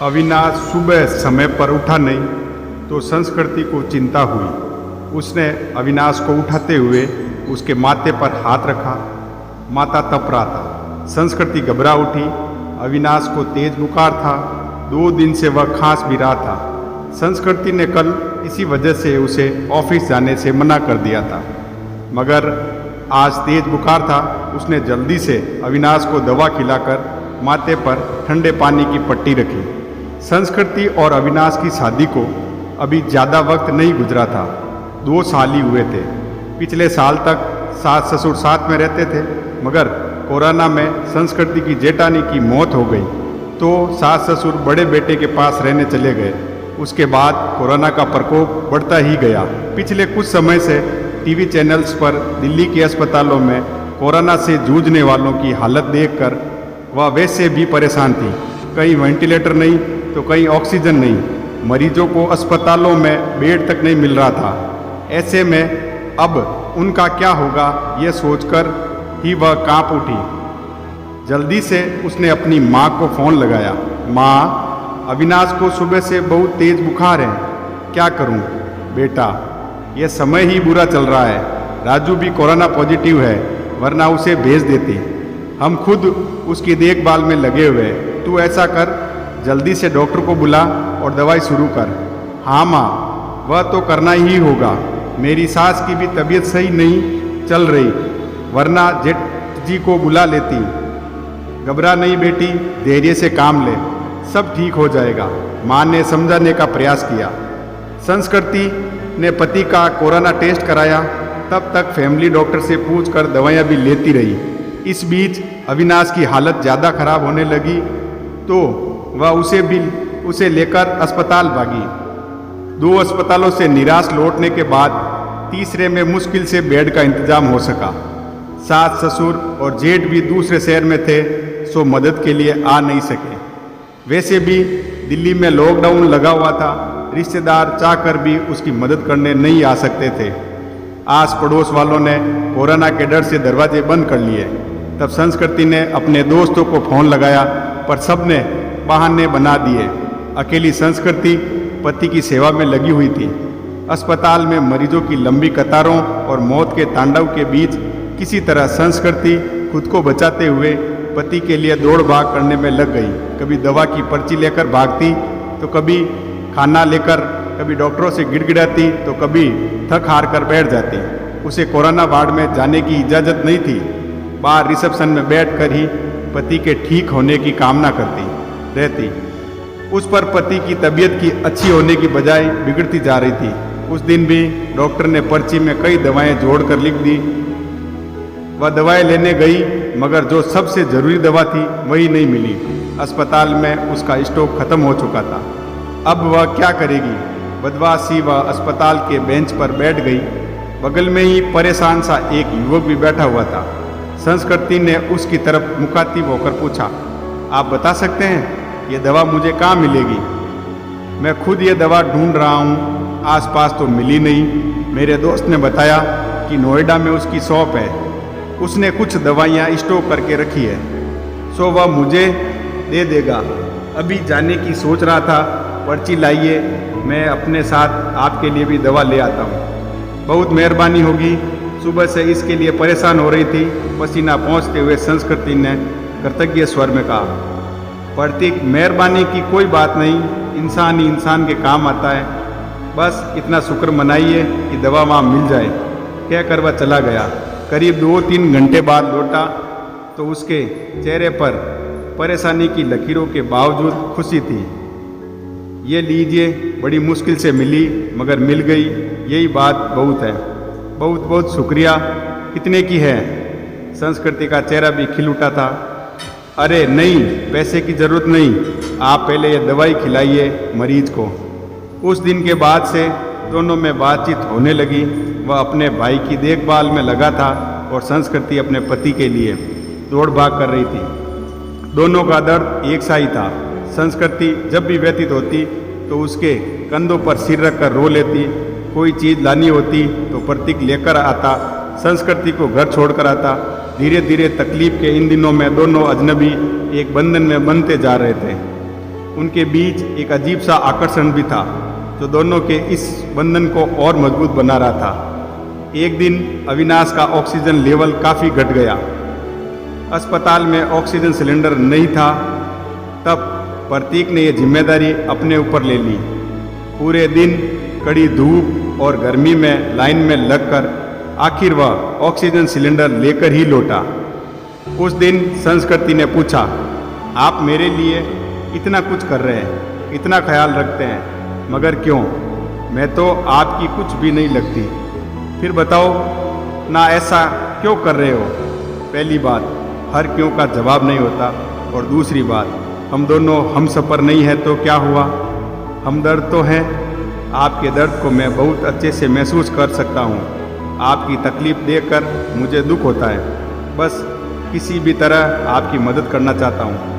अविनाश सुबह समय पर उठा नहीं तो संस्कृति को चिंता हुई। उसने अविनाश को उठाते हुए उसके माथे पर हाथ रखा। माथा तप रहा था। संस्कृति घबरा उठी। अविनाश को तेज बुखार था। 2 दिन से वह खांस भी रहा था। संस्कृति ने कल इसी वजह से उसे ऑफिस जाने से मना कर दिया था, मगर आज तेज बुखार था। उसने जल्दी से अविनाश को दवा खिलाकर माथे पर ठंडे पानी की पट्टी रखी। संस्कृति और अविनाश की शादी को अभी ज़्यादा वक्त नहीं गुजरा था। 2 साल ही हुए थे। पिछले साल तक सास ससुर साथ में रहते थे, मगर कोरोना में संस्कृति की जेठानी की मौत हो गई तो सास ससुर बड़े बेटे के पास रहने चले गए। उसके बाद कोरोना का प्रकोप बढ़ता ही गया। पिछले कुछ समय से टीवी चैनल्स पर दिल्ली के अस्पतालों में कोरोना से जूझने वालों की हालत देखकर वह वैसे भी परेशान थी। कहीं वेंटिलेटर नहीं तो कहीं ऑक्सीजन नहीं। मरीजों को अस्पतालों में बेड तक नहीं मिल रहा था। ऐसे में अब उनका क्या होगा ये सोचकर ही वह कांप उठी। जल्दी से उसने अपनी माँ को फ़ोन लगाया। माँ, अविनाश को सुबह से बहुत तेज बुखार है, क्या करूँ? बेटा, यह समय ही बुरा चल रहा है। राजू भी कोरोना पॉजिटिव है, वरना उसे भेज देती। हम खुद उसकी देखभाल में लगे हुए हैं। तू ऐसा कर, जल्दी से डॉक्टर को बुला और दवाई शुरू कर। हाँ माँ, वह तो करना ही होगा। मेरी सास की भी तबीयत सही नहीं चल रही, वरना जेठ जी को बुला लेती। घबरा नहीं बेटी, धैर्य से काम ले, सब ठीक हो जाएगा। माँ ने समझाने का प्रयास किया। संस्कृति ने पति का कोरोना टेस्ट कराया। तब तक फैमिली डॉक्टर से पूछकर दवाइयाँ भी लेती रही। इस बीच अविनाश की हालत ज़्यादा खराब होने लगी तो वह उसे लेकर अस्पताल भागी। 2 अस्पतालों से निराश लौटने के बाद तीसरे में मुश्किल से बेड का इंतजाम हो सका। सास ससुर और जेठ भी दूसरे शहर में थे, सो मदद के लिए आ नहीं सके। वैसे भी दिल्ली में लॉकडाउन लगा हुआ था। रिश्तेदार चाहकर भी उसकी मदद करने नहीं आ सकते थे। आस पड़ोस वालों ने कोरोना के डर से दरवाजे बंद कर लिए। तब संस्कृति ने अपने दोस्तों को फ़ोन लगाया, पर सबने बहाने बना दिए। अकेली संस्कृति पति की सेवा में लगी हुई थी। अस्पताल में मरीजों की लंबी कतारों और मौत के तांडव के बीच किसी तरह संस्कृति खुद को बचाते हुए पति के लिए दौड़ भाग करने में लग गई। कभी दवा की पर्ची लेकर भागती तो कभी खाना लेकर, कभी डॉक्टरों से गिड़गिड़ाती तो कभी थक हार कर बैठ जाती। उसे कोरोना वार्ड में जाने की इजाज़त नहीं थी। बाहर रिसेप्शन में बैठकर ही पति के ठीक होने की कामना करती रहती। उस पर पति की तबीयत की अच्छी होने की बजाय बिगड़ती जा रही थी। उस दिन भी डॉक्टर ने पर्ची में कई दवाएं जोड़कर लिख दी। वह दवाएं लेने गई, मगर जो सबसे ज़रूरी दवा थी वही नहीं मिली। अस्पताल में उसका स्टॉक खत्म हो चुका था। अब वह क्या करेगी? बदमाशी वह अस्पताल के बेंच पर बैठ गई। बगल में ही परेशान सा एक युवक भी बैठा हुआ था। संस्कृति ने उसकी तरफ मुखातिब होकर पूछा, आप बता सकते हैं ये दवा मुझे कहाँ मिलेगी? मैं खुद ये दवा ढूंढ रहा हूँ, आसपास तो मिली नहीं। मेरे दोस्त ने बताया कि नोएडा में उसकी शॉप है, उसने कुछ दवाइयाँ स्टॉक करके रखी है, सो वह मुझे दे देगा। अभी जाने की सोच रहा था। पर्ची लाइए, मैं अपने साथ आपके लिए भी दवा ले आता हूँ। बहुत मेहरबानी होगी। सुबह से इसके लिए परेशान हो रही थी। पसीना पहुँचते हुए संस्कृति ने कृतज्ञ स्वर में कहा, प्रतीक, मेहरबानी की कोई बात नहीं, इंसान ही इंसान के काम आता है। बस इतना शुक्र मनाइए कि दवा वहाँ मिल जाए। कहकर वह चला गया। करीब 2-3 घंटे बाद लौटा तो उसके चेहरे पर परेशानी की लकीरों के बावजूद खुशी थी। ये लीजिए, बड़ी मुश्किल से मिली मगर मिल गई, यही बात बहुत है। बहुत बहुत शुक्रिया। कितने की है? संस्कृति का चेहरा भी खिल उठा था। अरे नहीं, पैसे की ज़रूरत नहीं, आप पहले ये दवाई खिलाइए मरीज को। उस दिन के बाद से दोनों में बातचीत होने लगी। वह अपने भाई की देखभाल में लगा था और संस्कृति अपने पति के लिए दौड़ भाग कर रही थी। दोनों का दर्द एक सा ही था। संस्कृति जब भी व्यतीत होती तो उसके कंधों पर सिर रखकर रो लेती। कोई चीज़ लानी होती तो प्रतीक लेकर आता, संस्कृति को घर छोड़कर आता। धीरे धीरे तकलीफ के इन दिनों में दोनों अजनबी एक बंधन में बनते जा रहे थे। उनके बीच एक अजीब सा आकर्षण भी था जो दोनों के इस बंधन को और मजबूत बना रहा था। एक दिन अविनाश का ऑक्सीजन लेवल काफ़ी घट गया। अस्पताल में ऑक्सीजन सिलेंडर नहीं था। तब प्रतीक ने यह जिम्मेदारी अपने ऊपर ले ली। पूरे दिन कड़ी धूप और गर्मी में लाइन में लगकर आखिर वह ऑक्सीजन सिलेंडर लेकर ही लौटा। उस दिन संस्कृति ने पूछा, आप मेरे लिए इतना कुछ कर रहे हैं, इतना ख्याल रखते हैं, मगर क्यों? मैं तो आपकी कुछ भी नहीं लगती। फिर बताओ ना, ऐसा क्यों कर रहे हो? पहली बात, हर क्यों का जवाब नहीं होता। और दूसरी बात, हम दोनों हम सफ़र नहीं है तो क्या हुआ? हमदर्द तो हैं। आपके दर्द को मैं बहुत अच्छे से महसूस कर सकता हूँ। आपकी तकलीफ़ देखकर मुझे दुख होता है। बस किसी भी तरह आपकी मदद करना चाहता हूँ।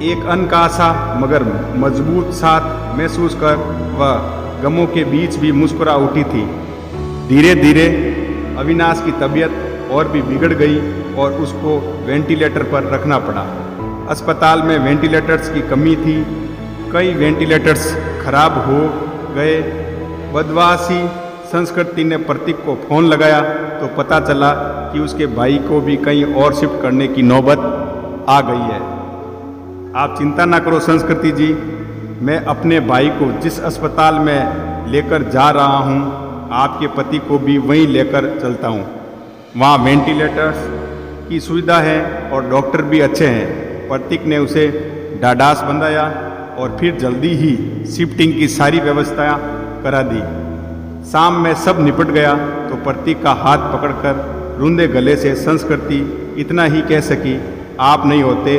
एक अनकासा मगर मजबूत साथ महसूस कर वह गमों के बीच भी मुस्कुरा उठी थी। धीरे धीरे अविनाश की तबीयत और भी बिगड़ गई और उसको वेंटिलेटर पर रखना पड़ा। अस्पताल में वेंटिलेटर्स की कमी थी। कई वेंटिलेटर्स खराब हो गए। बदवासी संस्कृति ने प्रतीक को फ़ोन लगाया तो पता चला कि उसके भाई को भी कहीं और शिफ्ट करने की नौबत आ गई है। आप चिंता ना करो संस्कृति जी, मैं अपने भाई को जिस अस्पताल में लेकर जा रहा हूँ, आपके पति को भी वहीं लेकर चलता हूँ। वहाँ वेंटिलेटर्स की सुविधा है और डॉक्टर भी अच्छे हैं। प्रतीक ने उसे ढाढ़ास बंधाया और फिर जल्दी ही शिफ्टिंग की सारी व्यवस्था करा दी। शाम में सब निपट गया तो प्रतीक का हाथ पकड़कर रूंधे गले से संस्कृति इतना ही कह सकी, आप नहीं होते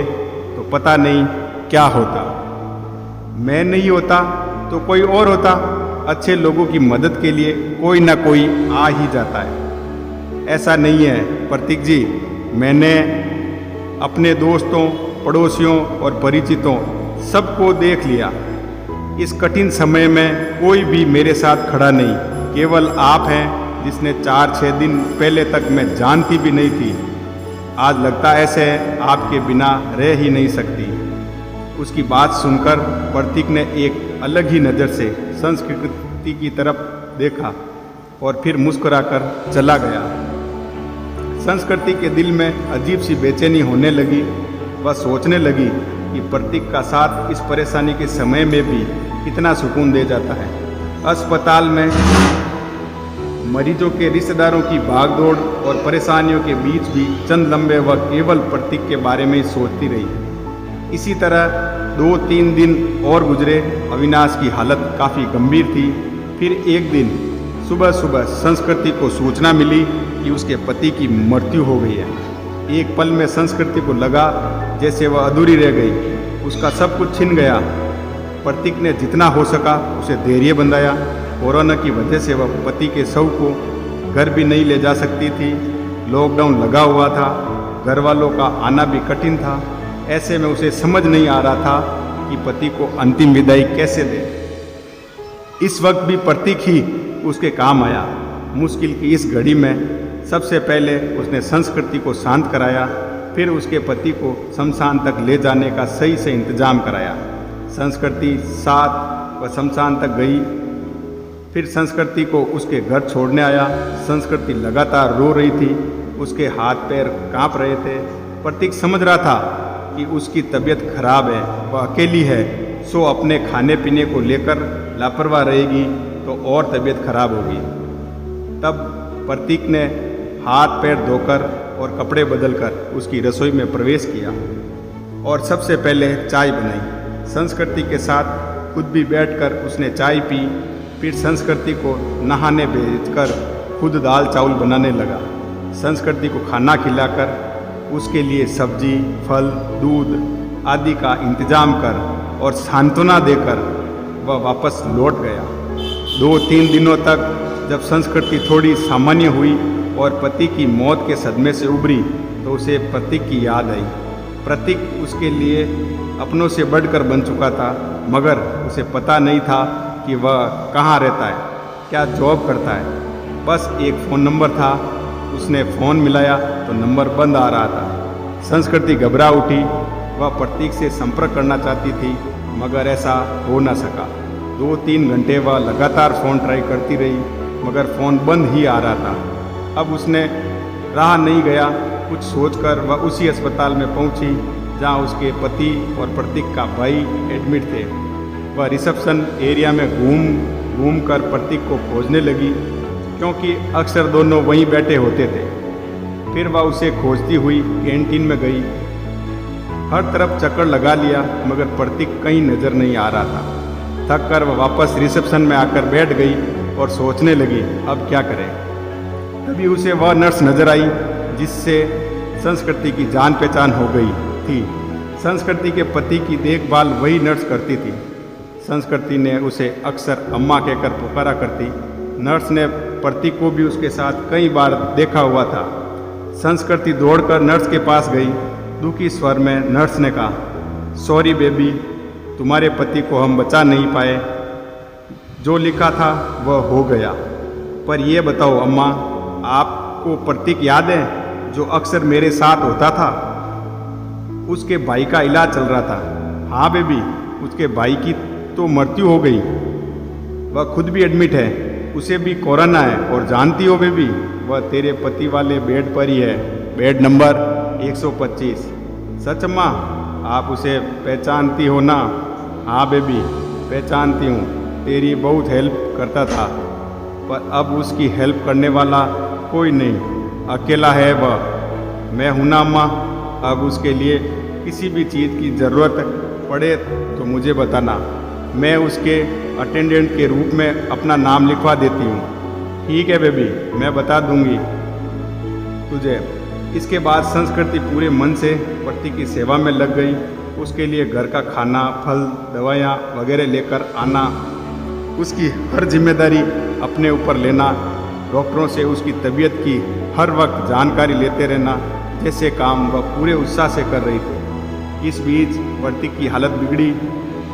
तो पता नहीं क्या होता। मैं नहीं होता तो कोई और होता। अच्छे लोगों की मदद के लिए कोई ना कोई आ ही जाता है। ऐसा नहीं है प्रतीक जी, मैंने अपने दोस्तों, पड़ोसियों और परिचितों सबको देख लिया। इस कठिन समय में कोई भी मेरे साथ खड़ा नहीं, केवल आप हैं जिसने 4-6 दिन पहले तक मैं जानती भी नहीं थी। आज लगता ऐसे है आपके बिना रह ही नहीं सकती। उसकी बात सुनकर प्रतीक ने एक अलग ही नज़र से संस्कृति की तरफ देखा और फिर मुस्कुराकर चला गया। संस्कृति के दिल में अजीब सी बेचैनी होने लगी। वह सोचने लगी कि प्रतीक का साथ इस परेशानी के समय में भी कितना सुकून दे जाता है। अस्पताल में मरीजों के रिश्तेदारों की भागदौड़ और परेशानियों के बीच भी चंद लम्हे वह केवल प्रतीक के बारे में ही सोचती रही। इसी तरह 2-3 दिन और गुजरे। अविनाश की हालत काफ़ी गंभीर थी। फिर एक दिन सुबह सुबह संस्कृति को सूचना मिली कि उसके पति की मृत्यु हो गई है। एक पल में संस्कृति को लगा जैसे वह अधूरी रह गई। उसका सब कुछ छिन गया। प्रतीक ने जितना हो सका उसे धैर्य बंधाया। कोरोना की वजह से वह पति के शव को घर भी नहीं ले जा सकती थी। लॉकडाउन लगा हुआ था, घर वालों का आना भी कठिन था। ऐसे में उसे समझ नहीं आ रहा था कि पति को अंतिम विदाई कैसे दे। इस वक्त भी प्रतीक ही उसके काम आया। मुश्किल की इस घड़ी में सबसे पहले उसने संस्कृति को शांत कराया, फिर उसके पति को शमशान तक ले जाने का सही से इंतजाम कराया। संस्कृति साथ वह शमशान तक गई। फिर संस्कृति को उसके घर छोड़ने आया। संस्कृति लगातार रो रही थी, उसके हाथ पैर कांप रहे थे। प्रतीक समझ रहा था कि उसकी तबीयत खराब है, वह अकेली है, सो अपने खाने पीने को लेकर लापरवाह रहेगी तो और तबीयत खराब होगी। तब प्रतीक ने हाथ पैर धोकर और कपड़े बदलकर उसकी रसोई में प्रवेश किया और सबसे पहले चाय बनाई। संस्कृति के साथ खुद भी बैठकर उसने चाय पी। फिर संस्कृति को नहाने भेजकर खुद दाल चावल बनाने लगा। संस्कृति को खाना खिलाकर उसके लिए सब्जी, फल, दूध आदि का इंतजाम कर और सांत्वना देकर वह वापस लौट गया। 2-3 दिनों तक जब संस्कृति थोड़ी सामान्य हुई और पति की मौत के सदमे से उभरी तो उसे प्रतीक की याद आई। प्रतीक उसके लिए अपनों से बढ़कर बन चुका था, मगर उसे पता नहीं था कि वह कहाँ रहता है, क्या जॉब करता है। बस एक फ़ोन नंबर था। उसने फ़ोन मिलाया तो नंबर बंद आ रहा था। संस्कृति घबरा उठी। वह प्रतीक से संपर्क करना चाहती थी, मगर ऐसा हो न सका। 2-3 घंटे वह लगातार फ़ोन ट्राई करती रही, मगर फ़ोन बंद ही आ रहा था। अब उसने रहा नहीं गया, कुछ सोचकर वह उसी अस्पताल में पहुंची जहां उसके पति और प्रतीक का भाई एडमिट थे। वह रिसेप्शन एरिया में घूम कर प्रतीक को खोजने लगी, क्योंकि अक्सर दोनों वहीं बैठे होते थे। फिर वह उसे खोजती हुई कैंटीन में गई। हर तरफ चक्कर लगा लिया, मगर प्रतीक कहीं नज़र नहीं आ रहा था। थक कर वह वापस रिसेप्शन में आकर बैठ गई और सोचने लगी अब क्या करें। तभी उसे वह नर्स नजर आई जिससे संस्कृति की जान पहचान हो गई थी। संस्कृति के पति की देखभाल वही नर्स करती थी। संस्कृति ने उसे अक्सर अम्मा कहकर पुकारा करती। नर्स ने प्रतीक को भी उसके साथ कई बार देखा हुआ था। संस्कृति दौड़कर नर्स के पास गई। दुखी स्वर में नर्स ने कहा, सॉरी बेबी, तुम्हारे पति को हम बचा नहीं पाए। जो लिखा था वह हो गया। पर यह बताओ अम्मा, आपको प्रतीक याद है जो अक्सर मेरे साथ होता था? उसके भाई का इलाज चल रहा था। हाँ बेबी, उसके भाई की तो मृत्यु हो गई। वह खुद भी एडमिट है, उसे भी कोरोना है। और जानती हो बेबी, वह तेरे पति वाले बेड पर ही है, बेड नंबर 125। सच अम्मा, आप उसे पहचानती हो ना? हाँ बेबी, पहचानती हूँ। तेरी बहुत हेल्प करता था, पर अब उसकी हेल्प करने वाला कोई नहीं, अकेला है वह। मैं हूं ना अम्मा। अब उसके लिए किसी भी चीज़ की ज़रूरत पड़े तो मुझे बताना, मैं उसके अटेंडेंट के रूप में अपना नाम लिखवा देती हूँ। ठीक है बेबी, मैं बता दूंगी तुझे। इसके बाद संस्कृति पूरे मन से प्रतीक की सेवा में लग गई। उसके लिए घर का खाना, फल, दवाइयाँ वगैरह लेकर आना, उसकी हर जिम्मेदारी अपने ऊपर लेना, डॉक्टरों से उसकी तबीयत की हर वक्त जानकारी लेते रहना जैसे काम वह पूरे उत्साह से कर रही थी। इस बीच प्रतीक की हालत बिगड़ी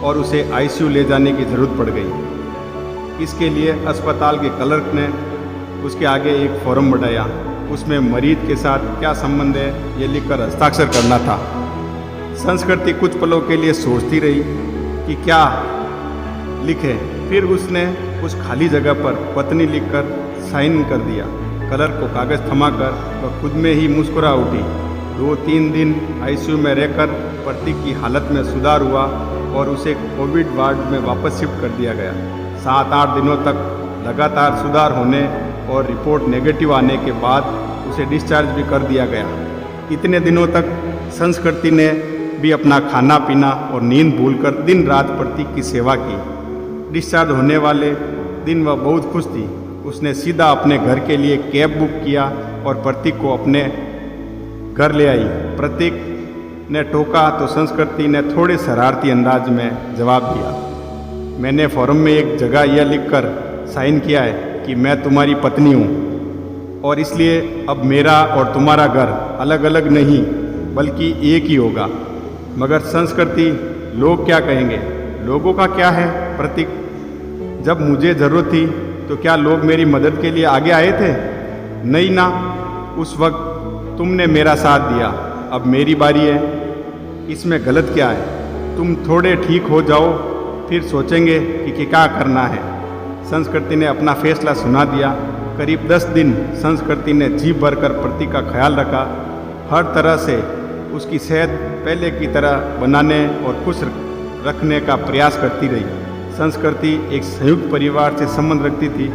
और उसे आईसीयू ले जाने की ज़रूरत पड़ गई। इसके लिए अस्पताल के क्लर्क ने उसके आगे एक फॉर्म बढ़ाया। उसमें मरीज के साथ क्या संबंध है ये लिखकर हस्ताक्षर करना था। संस्कृति कुछ पलों के लिए सोचती रही कि क्या लिखे। फिर उसने उस खाली जगह पर पत्नी लिखकर साइन कर दिया। क्लर्क को कागज़ थमाकर वह खुद में ही मुस्कुरा उठी। 2-3 दिन आईसीयू में रहकर प्रतीक की हालत में सुधार हुआ और उसे कोविड वार्ड में वापस शिफ्ट कर दिया गया। 7-8 दिनों तक लगातार सुधार होने और रिपोर्ट नेगेटिव आने के बाद उसे डिस्चार्ज भी कर दिया गया। इतने दिनों तक संस्कृति ने भी अपना खाना पीना और नींद भूलकर दिन रात प्रतीक की सेवा की। डिस्चार्ज होने वाले दिन वह बहुत खुश थी। उसने सीधा अपने घर के लिए कैब बुक किया और प्रतीक को अपने घर ले आई। प्रतीक ने टोका तो संस्कृति ने थोड़े शरारती अंदाज में जवाब दिया, मैंने फॉर्म में एक जगह यह लिखकर साइन किया है कि मैं तुम्हारी पत्नी हूँ और इसलिए अब मेरा और तुम्हारा घर अलग अलग नहीं बल्कि एक ही होगा। मगर संस्कृति, लोग क्या कहेंगे? लोगों का क्या है प्रतीक? जब मुझे ज़रूरत थी तो क्या लोग मेरी मदद के लिए आगे आए थे? नहीं ना। उस वक्त तुमने मेरा साथ दिया, अब मेरी बारी है। इसमें गलत क्या है? तुम थोड़े ठीक हो जाओ, फिर सोचेंगे कि क्या करना है। संस्कृति ने अपना फैसला सुना दिया। करीब 10 दिन संस्कृति ने जी भरकर प्रतीक का ख्याल रखा। हर तरह से उसकी सेहत पहले की तरह बनाने और खुश रखने का प्रयास करती रही। संस्कृति एक संयुक्त परिवार से संबंध रखती थी।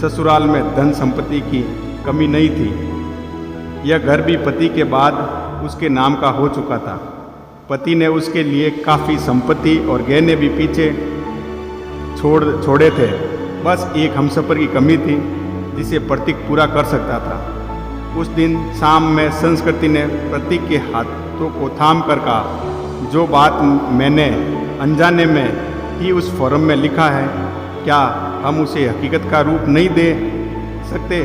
ससुराल में धन संपत्ति की कमी नहीं थी। यह घर भी पति के बाद उसके नाम का हो चुका था। पति ने उसके लिए काफ़ी संपत्ति और गहने भी पीछे छोड़े थे। बस एक हमसफ़र की कमी थी जिसे प्रतीक पूरा कर सकता था। उस दिन शाम में संस्कृति ने प्रतीक के हाथों को थाम कर कहा, जो बात मैंने अनजाने में ही उस फॉर्म में लिखा है, क्या हम उसे हकीकत का रूप नहीं दे सकते?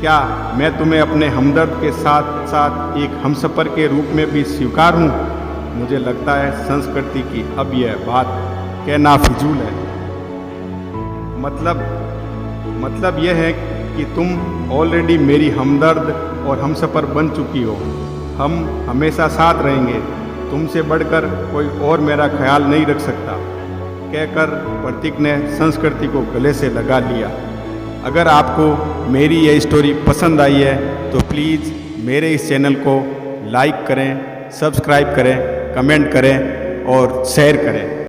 क्या मैं तुम्हें अपने हमदर्द के साथ साथ एक हमसफ़र के रूप में भी स्वीकार हूँ? मुझे लगता है संस्कृति की अब यह बात कहना फिजूल है। मतलब यह है कि तुम ऑलरेडी मेरी हमदर्द और हमसफ़र बन चुकी हो। हम हमेशा साथ रहेंगे। तुमसे बढ़कर कोई और मेरा ख्याल नहीं रख सकता, कहकर प्रतीक ने संस्कृति को गले से लगा लिया। अगर आपको मेरी यह स्टोरी पसंद आई है तो प्लीज़ मेरे इस चैनल को लाइक करें, सब्सक्राइब करें, कमेंट करें और शेयर करें।